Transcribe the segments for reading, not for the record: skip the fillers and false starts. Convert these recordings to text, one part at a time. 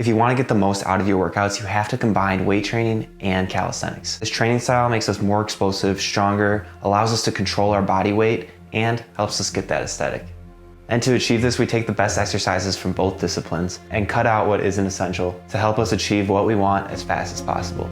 If you want to get the most out of your workouts, you have to combine weight training and calisthenics. This training style makes us more explosive, stronger, allows us to control our body weight, and helps us get that aesthetic. And to achieve this, we take the best exercises from both disciplines and cut out what isn't essential to help us achieve what we want as fast as possible.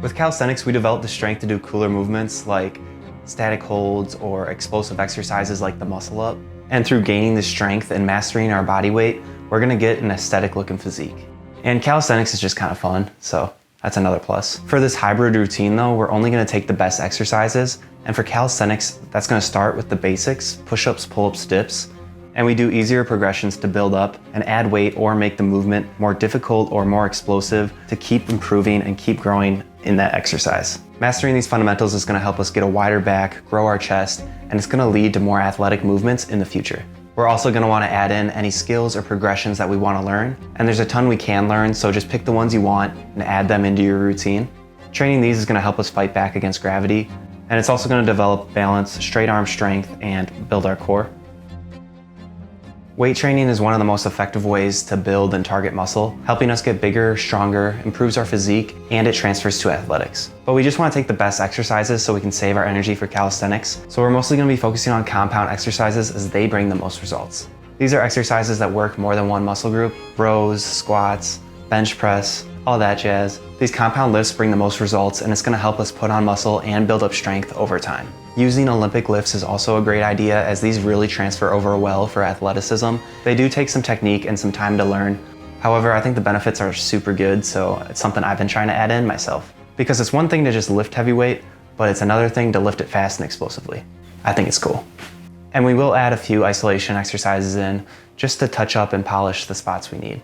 With calisthenics, we develop the strength to do cooler movements like static holds or explosive exercises like the muscle up. And through gaining the strength and mastering our body weight, we're gonna get an aesthetic looking physique. And calisthenics is just kind of fun, so that's another plus. For this hybrid routine though, we're only gonna take the best exercises. And for calisthenics, that's gonna start with the basics, push-ups, pull-ups, dips. And we do easier progressions to build up and add weight or make the movement more difficult or more explosive to keep improving and keep growing in that exercise. Mastering these fundamentals is gonna help us get a wider back, grow our chest, and it's gonna lead to more athletic movements in the future. We're also gonna wanna add in any skills or progressions that we wanna learn, and there's a ton we can learn, so just pick the ones you want and add them into your routine. Training these is gonna help us fight back against gravity, and it's also gonna develop balance, straight arm strength, and build our core. Weight training is one of the most effective ways to build and target muscle, helping us get bigger, stronger, improves our physique, and it transfers to athletics. But we just want to take the best exercises so we can save our energy for calisthenics. So we're mostly going to be focusing on compound exercises as they bring the most results. These are exercises that work more than one muscle group: rows, squats, bench press, all that jazz. These compound lifts bring the most results, and it's going to help us put on muscle and build up strength over time. Using Olympic lifts is also a great idea, as these really transfer over well for athleticism. They do take some technique and some time to learn. However, I think the benefits are super good, so it's something I've been trying to add in myself. Because it's one thing to just lift heavy weight, but it's another thing to lift it fast and explosively. I think it's cool. And we will add a few isolation exercises in just to touch up and polish the spots we need.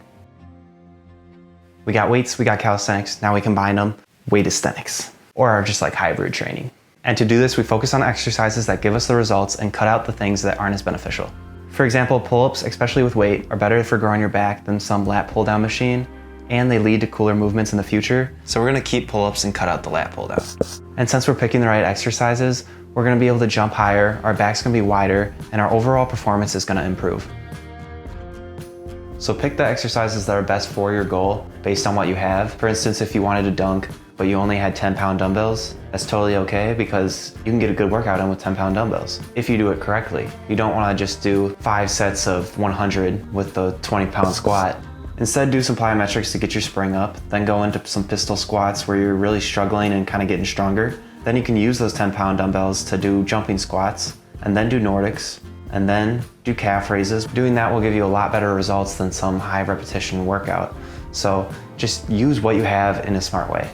We got weights, we got calisthenics, now we combine them, weight aesthetics, or just like hybrid training. And to do this, we focus on exercises that give us the results and cut out the things that aren't as beneficial. For example, pull-ups, especially with weight, are better for growing your back than some lat pull-down machine, and they lead to cooler movements in the future. So we're gonna keep pull-ups and cut out the lat pull-down. And since we're picking the right exercises, we're gonna be able to jump higher, our back's gonna be wider, and our overall performance is gonna improve. So pick the exercises that are best for your goal based on what you have. For instance, if you wanted to dunk, but you only had 10-pound dumbbells, that's totally okay, because you can get a good workout in with 10-pound dumbbells if you do it correctly. You don't want to just do 5 sets of 100 with the 20-pound squat. Instead, do some plyometrics to get your spring up, then go into some pistol squats where you're really struggling and kind of getting stronger. Then you can use those 10-pound dumbbells to do jumping squats, and then do Nordics, and then do calf raises. Doing that will give you a lot better results than some high repetition workout. So just use what you have in a smart way.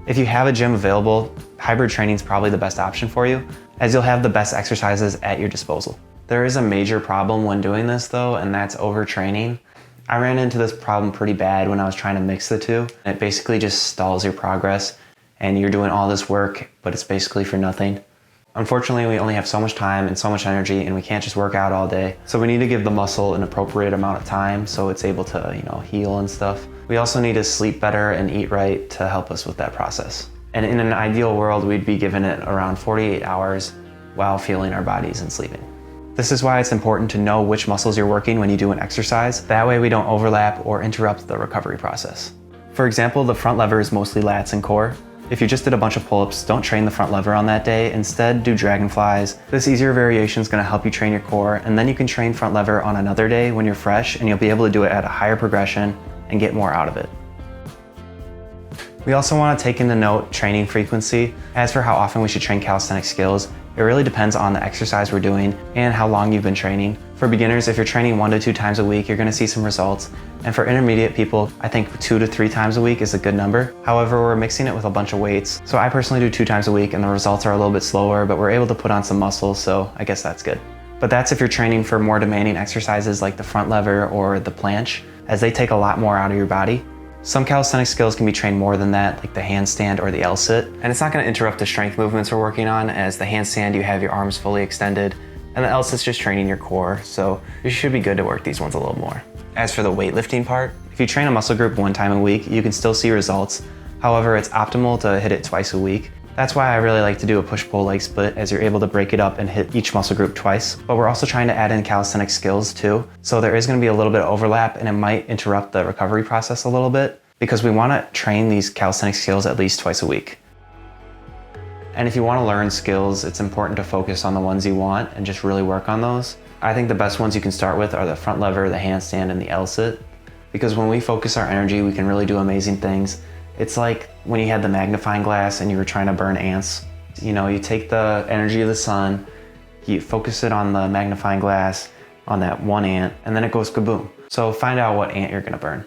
If you have a gym available, hybrid training is probably the best option for you, as you'll have the best exercises at your disposal. There is a major problem when doing this though, and that's overtraining. I ran into this problem pretty bad when I was trying to mix the two. It basically just stalls your progress, and you're doing all this work, but it's basically for nothing. Unfortunately, we only have so much time and so much energy, and we can't just work out all day. So we need to give the muscle an appropriate amount of time so it's able to, heal and stuff. We also need to sleep better and eat right to help us with that process. And in an ideal world, we'd be given it around 48 hours while fueling our bodies and sleeping. This is why it's important to know which muscles you're working when you do an exercise. That way we don't overlap or interrupt the recovery process. For example, the front lever is mostly lats and core. If you just did a bunch of pull-ups, don't train the front lever on that day. Instead, do dragonflies. This easier variation is going to help you train your core, and then you can train front lever on another day when you're fresh, and you'll be able to do it at a higher progression and get more out of it. We also want to take into note training frequency. As for how often we should train calisthenic skills, it really depends on the exercise we're doing and how long you've been training. For beginners, if you're training 1 to 2 times a week, you're going to see some results. And for intermediate people, I think 2 to 3 times a week is a good number. However, we're mixing it with a bunch of weights. So I personally do 2 times a week, and the results are a little bit slower, but we're able to put on some muscle, so I guess that's good. But that's if you're training for more demanding exercises like the front lever or the planche, as they take a lot more out of your body. Some calisthenic skills can be trained more than that, like the handstand or the L-sit. And it's not going to interrupt the strength movements we're working on, as the handstand you have your arms fully extended, and the L-sit's just training your core, so you should be good to work these ones a little more. As for the weightlifting part, if you train a muscle group 1 time a week, you can still see results. However, it's optimal to hit it twice a week. That's why I really like to do a push-pull leg split, as you're able to break it up and hit each muscle group twice. But we're also trying to add in calisthenic skills too. So there is going to be a little bit of overlap, and it might interrupt the recovery process a little bit, because we want to train these calisthenic skills at least twice a week. And if you want to learn skills, it's important to focus on the ones you want and just really work on those. I think the best ones you can start with are the front lever, the handstand, and the L-sit. Because when we focus our energy, we can really do amazing things. It's like when you had the magnifying glass and you were trying to burn ants. You know, you take the energy of the sun, you focus it on the magnifying glass, on that one ant, and then it goes kaboom. So find out what ant you're gonna burn.